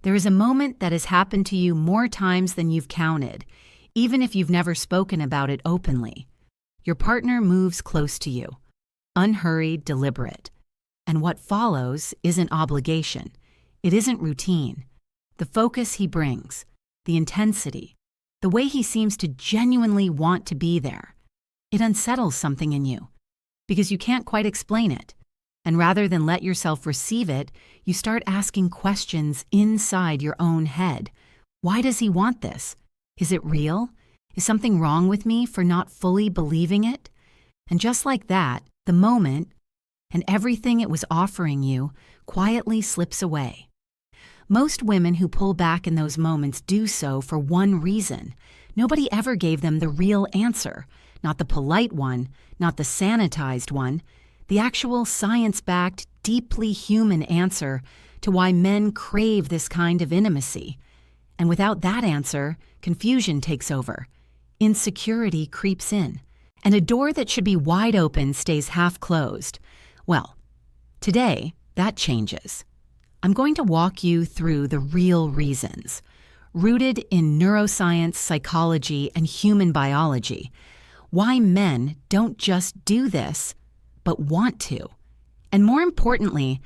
There is a moment that has happened to you more times than you've counted, even if you've never spoken about it openly. Your partner moves close to you, unhurried, deliberate. And what follows isn't obligation. It isn't routine. The focus he brings, the intensity, the way he seems to genuinely want to be there, it unsettles something in you because you can't quite explain it. And rather than let yourself receive it, you start asking questions inside your own head. Why does he want this? Is it real? Is something wrong with me for not fully believing it? And just like that, the moment and everything it was offering you quietly slips away. Most women who pull back in those moments do so for one reason. Nobody ever gave them the real answer, not the polite one, not the sanitized one, the actual science-backed, deeply human answer to why men crave this kind of intimacy. And without that answer, confusion takes over. Insecurity creeps in, and a door that should be wide open stays half closed. Well, today, that changes. I'm going to walk you through the real reasons, rooted in neuroscience, psychology, and human biology, why men don't just do this, but want to. And more importantly,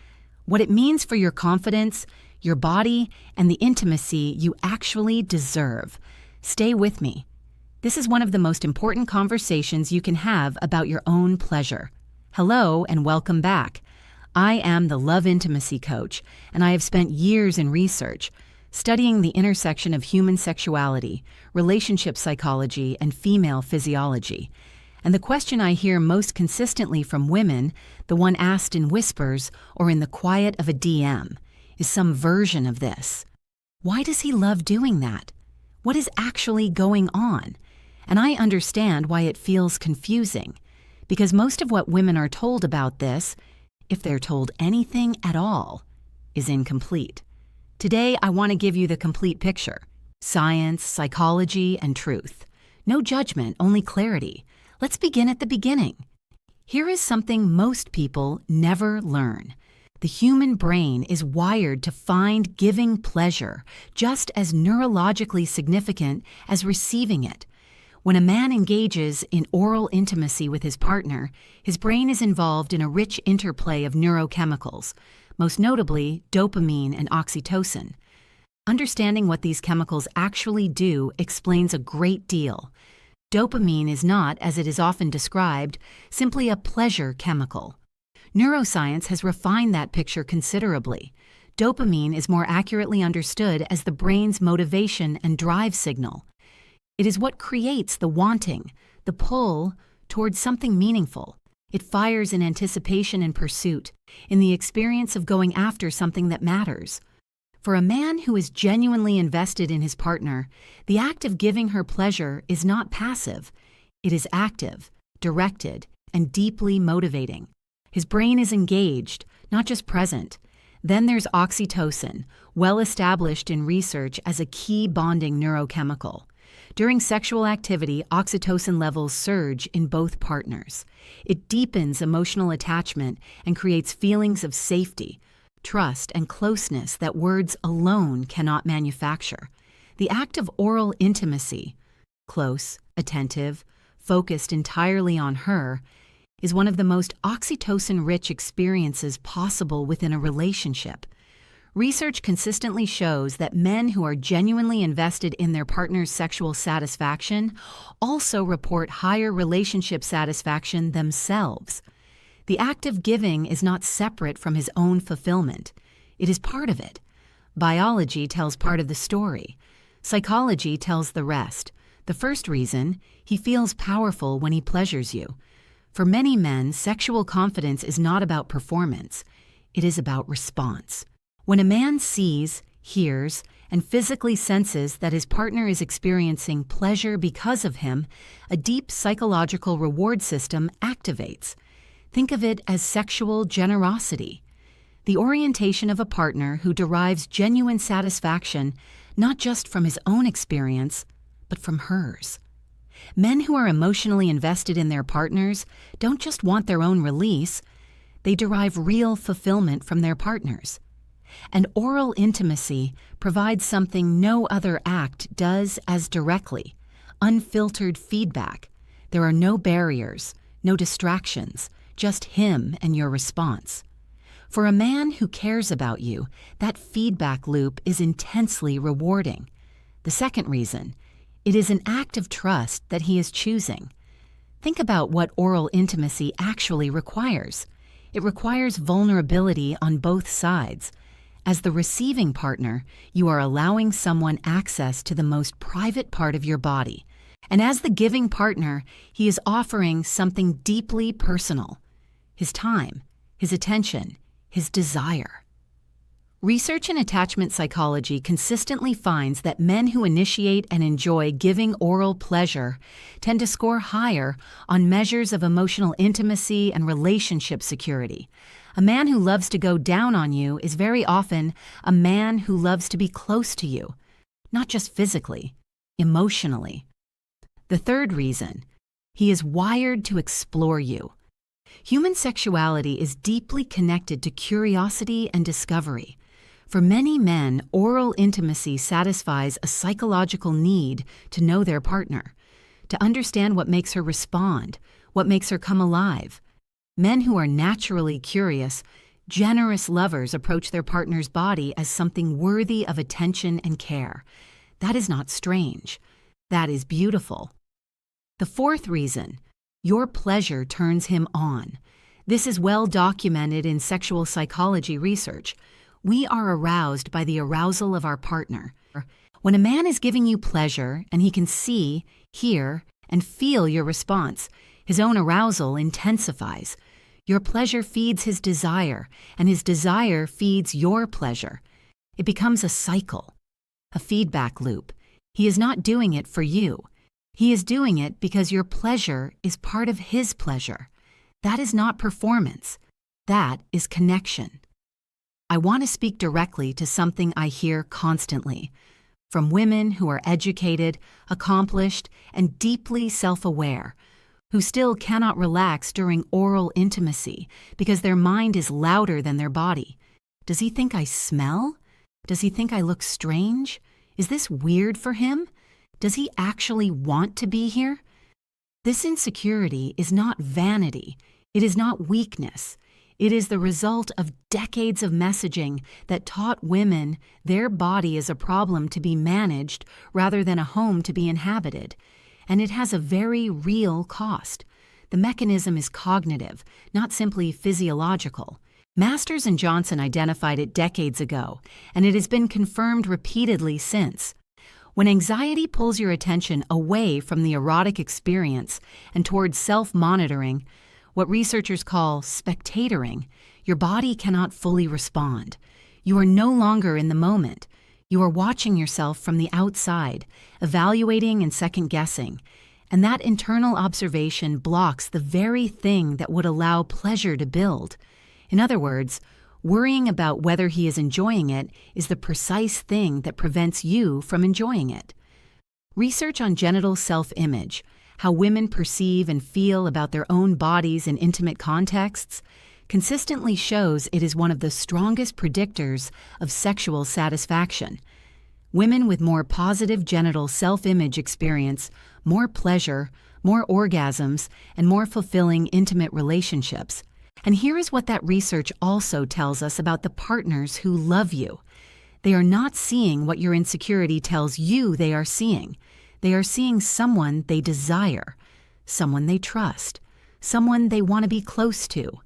what it means for your confidence, your body, and the intimacy you actually deserve. Stay with me. This is one of the most important conversations you can have about your own pleasure. Hello and welcome back. I am the Love Intimacy Coach, and I have spent years in research, studying the intersection of human sexuality, relationship psychology, and female physiology. And the question I hear most consistently from women, the one asked in whispers or in the quiet of a DM, is some version of this. Why does he love doing that? What is actually going on? And I understand why it feels confusing, because most of what women are told about this, if they're told anything at all, is incomplete. Today, I want to give you the complete picture. Science, psychology, and truth. No judgment, only clarity. Let's begin at the beginning. Here is something most people never learn. The human brain is wired to find giving pleasure just as neurologically significant as receiving it. When a man engages in oral intimacy with his partner, his brain is involved in a rich interplay of neurochemicals, most notably dopamine and oxytocin. Understanding what these chemicals actually do explains a great deal. Dopamine is not, as it is often described, simply a pleasure chemical. Neuroscience has refined that picture considerably. Dopamine is more accurately understood as the brain's motivation and drive signal. It is what creates the wanting, the pull towards something meaningful. It fires in anticipation and pursuit, in the experience of going after something that matters. For a man who is genuinely invested in his partner, the act of giving her pleasure is not passive. It is active, directed, and deeply motivating. His brain is engaged, not just present. Then there's oxytocin, well established in research as a key bonding neurochemical. During sexual activity, oxytocin levels surge in both partners. It deepens emotional attachment and creates feelings of safety, trust, and closeness that words alone cannot manufacture. The act of oral intimacy, close, attentive, focused entirely on her, is one of the most oxytocin-rich experiences possible within a relationship. Research consistently shows that men who are genuinely invested in their partner's sexual satisfaction also report higher relationship satisfaction themselves. The act of giving is not separate from his own fulfillment. It is part of it. Biology tells part of the story. Psychology tells the rest. The first reason, he feels powerful when he pleasures you. For many men, sexual confidence is not about performance. It is about response. When a man sees, hears, and physically senses that his partner is experiencing pleasure because of him, a deep psychological reward system activates. Think of it as sexual generosity, the orientation of a partner who derives genuine satisfaction not just from his own experience, but from hers. Men who are emotionally invested in their partners don't just want their own release, they derive real fulfillment from their partners. And oral intimacy provides something no other act does as directly: unfiltered feedback. There are no barriers, no distractions, just him and your response. For a man who cares about you, that feedback loop is intensely rewarding. The second reason, it is an act of trust that he is choosing. Think about what oral intimacy actually requires. It requires vulnerability on both sides. As the receiving partner, you are allowing someone access to the most private part of your body. And as the giving partner, he is offering something deeply personal: his time, his attention, his desire. Research in attachment psychology consistently finds that men who initiate and enjoy giving oral pleasure tend to score higher on measures of emotional intimacy and relationship security. A man who loves to go down on you is very often a man who loves to be close to you, not just physically, emotionally. The third reason, he is wired to explore you. Human sexuality is deeply connected to curiosity and discovery. For many men, oral intimacy satisfies a psychological need to know their partner, to understand what makes her respond, what makes her come alive. Men who are naturally curious, generous lovers approach their partner's body as something worthy of attention and care. That is not strange. That is beautiful. The fourth reason, your pleasure turns him on. This is well documented in sexual psychology research. We are aroused by the arousal of our partner. When a man is giving you pleasure and he can see, hear, and feel your response, his own arousal intensifies. Your pleasure feeds his desire, and his desire feeds your pleasure. It becomes a cycle, a feedback loop. He is not doing it for you. He is doing it because your pleasure is part of his pleasure. That is not performance. That is connection. I want to speak directly to something I hear constantly from women who are educated, accomplished, and deeply self-aware, who still cannot relax during oral intimacy because their mind is louder than their body. Does he think I smell? Does he think I look strange? Is this weird for him? Does he actually want to be here? This insecurity is not vanity. It is not weakness. It is the result of decades of messaging that taught women their body is a problem to be managed rather than a home to be inhabited. And it has a very real cost. The mechanism is cognitive, not simply physiological. Masters and Johnson identified it decades ago, and it has been confirmed repeatedly since. When anxiety pulls your attention away from the erotic experience and towards self-monitoring, what researchers call spectatoring, your body cannot fully respond. You are no longer in the moment. You are watching yourself from the outside, evaluating and second-guessing, and that internal observation blocks the very thing that would allow pleasure to build. In other words, worrying about whether he is enjoying it is the precise thing that prevents you from enjoying it. Research on genital self-image, how women perceive and feel about their own bodies in intimate contexts, consistently shows it is one of the strongest predictors of sexual satisfaction. Women with more positive genital self-image experience more pleasure, more orgasms, and more fulfilling intimate relationships. And here is what that research also tells us about the partners who love you. They are not seeing what your insecurity tells you they are seeing. They are seeing someone they desire, someone they trust, someone they want to be close to.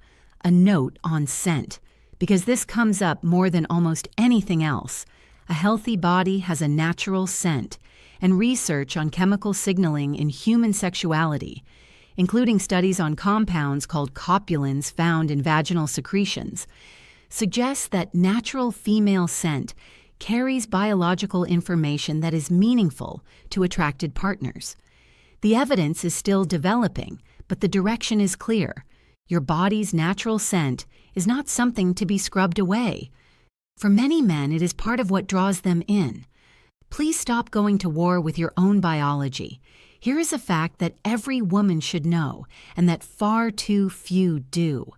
A note on scent, because this comes up more than almost anything else. A healthy body has a natural scent, and research on chemical signaling in human sexuality, including studies on compounds called copulins found in vaginal secretions, suggests that natural female scent carries biological information that is meaningful to attracted partners. The evidence is still developing, but the direction is clear. Your body's natural scent is not something to be scrubbed away. For many men, it is part of what draws them in. Please stop going to war with your own biology. Here is a fact that every woman should know, and that far too few do.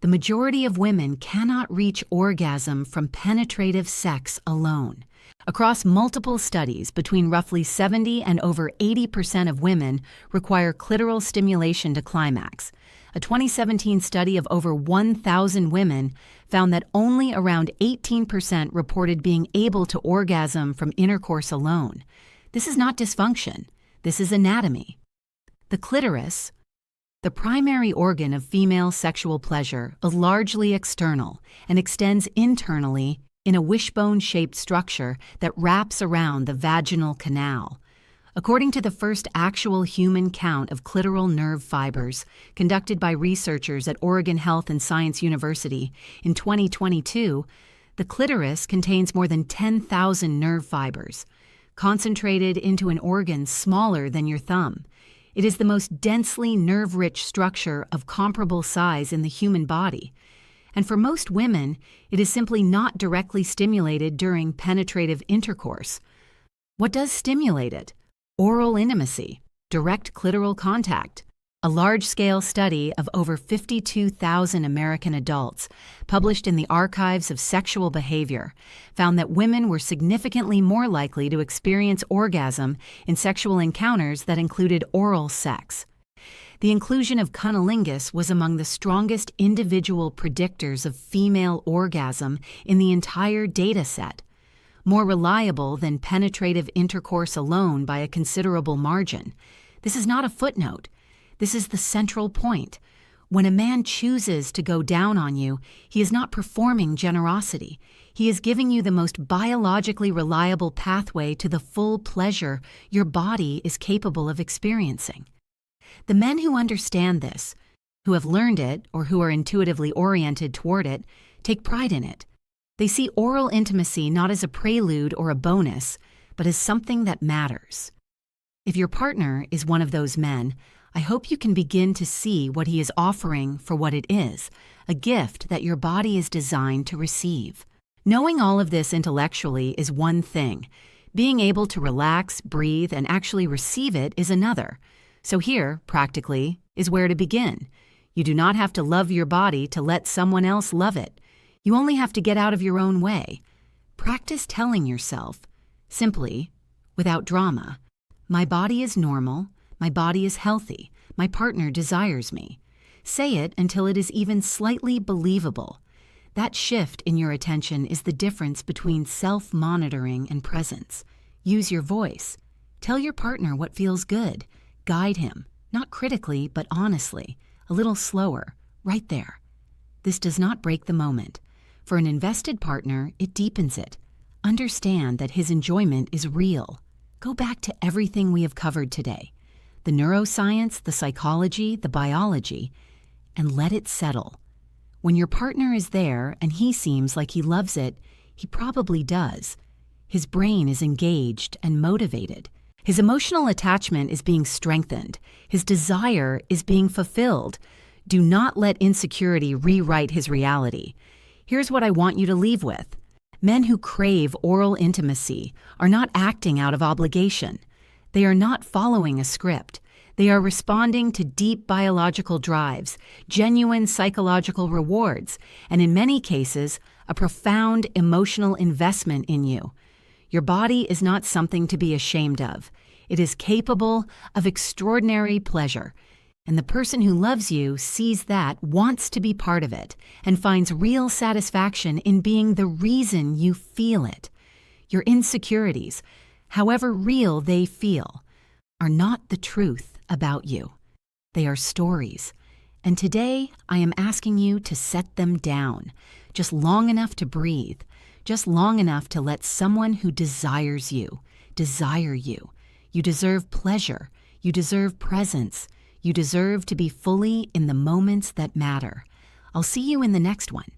The The majority of women cannot reach orgasm from penetrative sex alone. Across multiple studies, between roughly 70 and over 80% of women require clitoral stimulation to climax. A 2017 study of over 1,000 women found that only around 18% reported being able to orgasm from intercourse alone. This is not dysfunction. This is anatomy. The clitoris, the primary organ of female sexual pleasure, is largely external and extends internally in a wishbone-shaped structure that wraps around the vaginal canal. According to the first actual human count of clitoral nerve fibers conducted by researchers at Oregon Health and Science University in 2022, the clitoris contains more than 10,000 nerve fibers, concentrated into an organ smaller than your thumb. It is the most densely nerve-rich structure of comparable size in the human body. And for most women, it is simply not directly stimulated during penetrative intercourse. What does stimulate it? Oral intimacy, direct clitoral contact. A large-scale study of over 52,000 American adults, published in the Archives of Sexual Behavior, found that women were significantly more likely to experience orgasm in sexual encounters that included oral sex. The inclusion of cunnilingus was among the strongest individual predictors of female orgasm in the entire data set, more reliable than penetrative intercourse alone by a considerable margin. This is not a footnote. This is the central point. When a man chooses to go down on you, he is not performing generosity. He is giving you the most biologically reliable pathway to the full pleasure your body is capable of experiencing. The men who understand this, who have learned it or who are intuitively oriented toward it, take pride in it. They see oral intimacy not as a prelude or a bonus, but as something that matters. If your partner is one of those men, I hope you can begin to see what he is offering for what it is, a gift that your body is designed to receive. Knowing all of this intellectually is one thing. Being able to relax, breathe, and actually receive it is another. So here, practically, is where to begin. You do not have to love your body to let someone else love it. You only have to get out of your own way. Practice telling yourself, simply, without drama, my body is normal, my body is healthy, my partner desires me. Say it until it is even slightly believable. That shift in your attention is the difference between self-monitoring and presence. Use your voice. Tell your partner what feels good. Guide him, not critically, but honestly, a little slower, right there. This does not break the moment. For an invested partner, it deepens it. Understand that his enjoyment is real. Go back to everything we have covered today, the neuroscience, the psychology, the biology, and let it settle. When your partner is there and he seems like he loves it, he probably does. His brain is engaged and motivated. His emotional attachment is being strengthened. His desire is being fulfilled. Do not let insecurity rewrite his reality. Here's what I want you to leave with. Men who crave oral intimacy are not acting out of obligation. They are not following a script. They are responding to deep biological drives, genuine psychological rewards, and in many cases, a profound emotional investment in you. Your body is not something to be ashamed of. It is capable of extraordinary pleasure, and the person who loves you sees that, wants to be part of it, and finds real satisfaction in being the reason you feel it. Your insecurities, however real they feel, are not the truth about you. They are stories, and today I am asking you to set them down, just long enough to breathe, just long enough to let someone who desires you desire you. You deserve pleasure. You deserve presence. You deserve to be fully in the moments that matter. I'll see you in the next one.